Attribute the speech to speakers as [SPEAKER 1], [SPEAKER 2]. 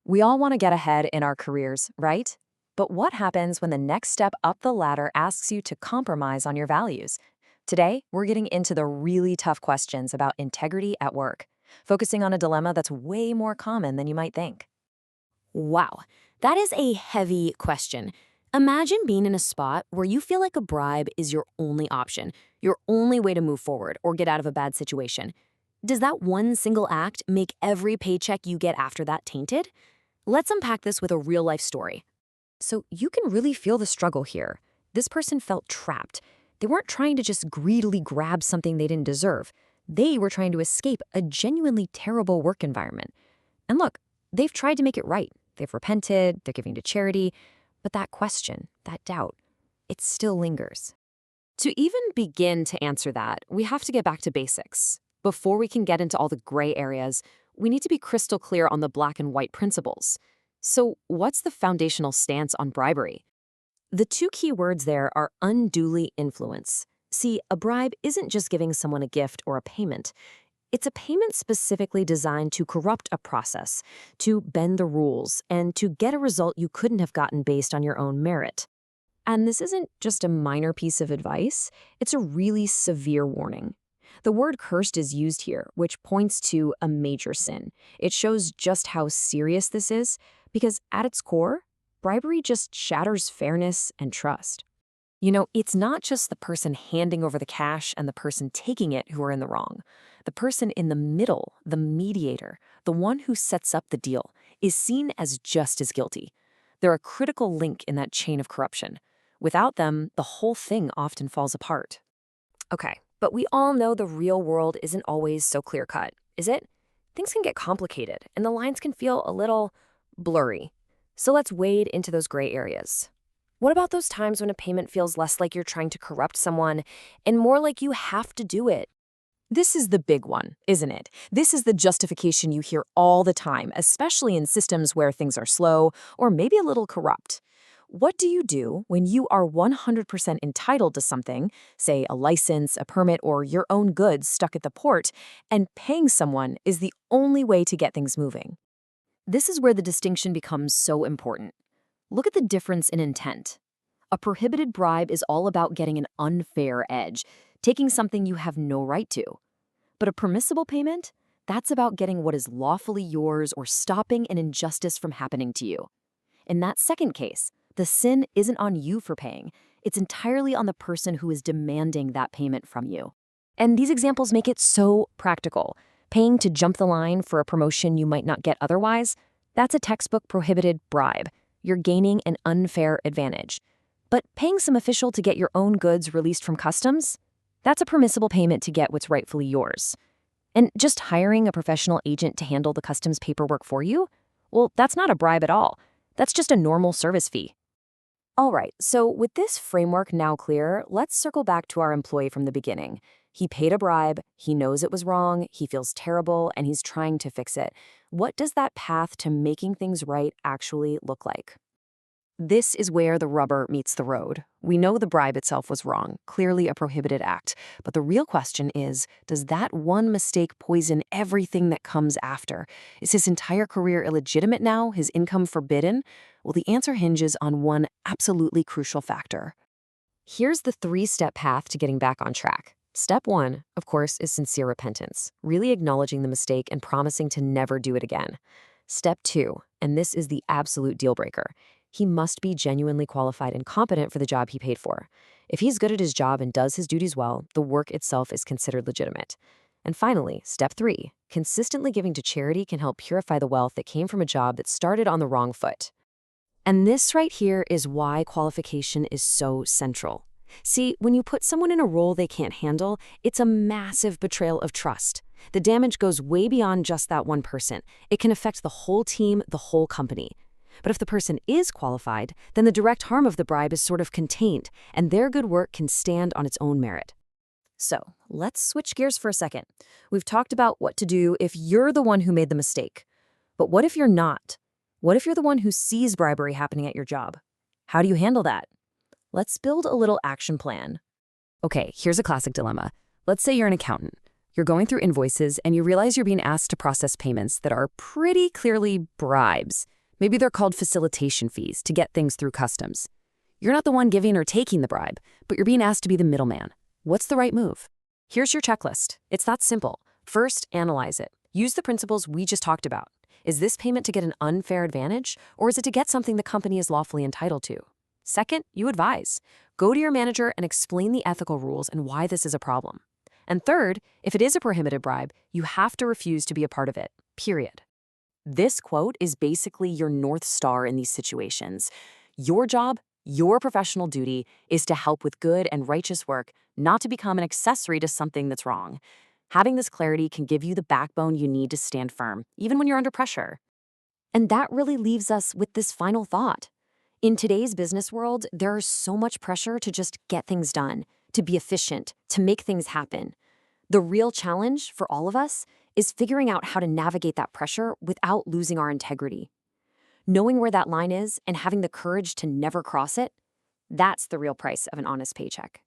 [SPEAKER 1] We all want to get ahead in our careers, right? But what happens when the next step up the ladder asks you to compromise on your values? Today, we're getting into the really tough questions about integrity at work, focusing on a dilemma that's way more common than you might think.
[SPEAKER 2] Wow, that is a heavy question. Imagine being in a spot where you feel like a bribe is your only option, your only way to move forward or get out of a bad situation. Does that one single act make every paycheck you get after that tainted? Let's unpack this with a real life story.
[SPEAKER 1] So you can really feel the struggle here. This person felt trapped. They weren't trying to just greedily grab something they didn't deserve. They were trying to escape a genuinely terrible work environment. And look, they've tried to make it right. They've repented, they're giving to charity, but that question, that doubt, it still lingers. To even begin to answer that, we have to get back to basics. Before we can get into all the gray areas, we need to be crystal clear on the black and white principles. So, what's the foundational stance on bribery? The two key words there are unduly influence. See, a bribe isn't just giving someone a gift or a payment. It's a payment specifically designed to corrupt a process, to bend the rules, and to get a result you couldn't have gotten based on your own merit. And this isn't just a minor piece of advice, it's a really severe warning. The word cursed is used here, which points to a major sin. It shows just how serious this is, because at its core, bribery just shatters fairness and trust. It's not just the person handing over the cash and the person taking it who are in the wrong. The person in the middle, the mediator, the one who sets up the deal, is seen as just as guilty. They're a critical link in that chain of corruption. Without them, the whole thing often falls apart. Okay, but we all know the real world isn't always so clear-cut, is it? Things can get complicated, and the lines can feel a little blurry. So let's wade into those gray areas. What about those times when a payment feels less like you're trying to corrupt someone and more like you have to do it? This is the big one, isn't it? This is the justification you hear all the time, especially in systems where things are slow or maybe a little corrupt. What do you do when you are 100% entitled to something, say a license, a permit, or your own goods stuck at the port, and paying someone is the only way to get things moving? This is where the distinction becomes so important. Look at the difference in intent. A prohibited bribe is all about getting an unfair edge, taking something you have no right to. But a permissible payment? That's about getting what is lawfully yours or stopping an injustice from happening to you. In that second case, the sin isn't on you for paying. It's entirely on the person who is demanding that payment from you. And these examples make it so practical. Paying to jump the line for a promotion you might not get otherwise, that's a textbook prohibited bribe. You're gaining an unfair advantage. But paying some official to get your own goods released from customs? That's a permissible payment to get what's rightfully yours. And just hiring a professional agent to handle the customs paperwork for you? Well, that's not a bribe at all. That's just a normal service fee. All right, so with this framework now clear, let's circle back to our employee from the beginning. He paid a bribe, he knows it was wrong, he feels terrible, and he's trying to fix it. What does that path to making things right actually look like? This is where the rubber meets the road. We know the bribe itself was wrong, clearly a prohibited act. But the real question is, does that one mistake poison everything that comes after? Is his entire career illegitimate now, his income forbidden? Well, the answer hinges on one absolutely crucial factor. Here's the three-step path to getting back on track. Step one, of course, is sincere repentance, really acknowledging the mistake and promising to never do it again. Step two, and this is the absolute deal breaker, he must be genuinely qualified and competent for the job he paid for. If he's good at his job and does his duties well, the work itself is considered legitimate. And finally, step three, consistently giving to charity can help purify the wealth that came from a job that started on the wrong foot. And this right here is why qualification is so central. See, when you put someone in a role they can't handle, it's a massive betrayal of trust. The damage goes way beyond just that one person. It can affect the whole team, the whole company. But if the person is qualified, then the direct harm of the bribe is sort of contained, and their good work can stand on its own merit. So, let's switch gears for a second. We've talked about what to do if you're the one who made the mistake. But what if you're not? What if you're the one who sees bribery happening at your job? How do you handle that? Let's build a little action plan. Okay, here's a classic dilemma. Let's say you're an accountant.
[SPEAKER 3] You're going through invoices and you realize you're being asked to process payments that are pretty clearly bribes. Maybe they're called facilitation fees to get things through customs. You're not the one giving or taking the bribe, but you're being asked to be the middleman. What's the right move?
[SPEAKER 2] Here's your checklist. It's that simple. First, analyze it. Use the principles we just talked about. Is this payment to get an unfair advantage, or is it to get something the company is lawfully entitled to? Second, you advise. Go to your manager and explain the ethical rules and why this is a problem. And third, if it is a prohibited bribe, you have to refuse to be a part of it, period. This quote is basically your North Star in these situations. Your job, your professional duty, is to help with good and righteous work, not to become an accessory to something that's wrong. Having this clarity can give you the backbone you need to stand firm, even when you're under pressure.
[SPEAKER 1] And that really leaves us with this final thought. In today's business world, there is so much pressure to just get things done, to be efficient, to make things happen. The real challenge for all of us is figuring out how to navigate that pressure without losing our integrity. Knowing where that line is and having the courage to never cross it, that's the real price of an honest paycheck.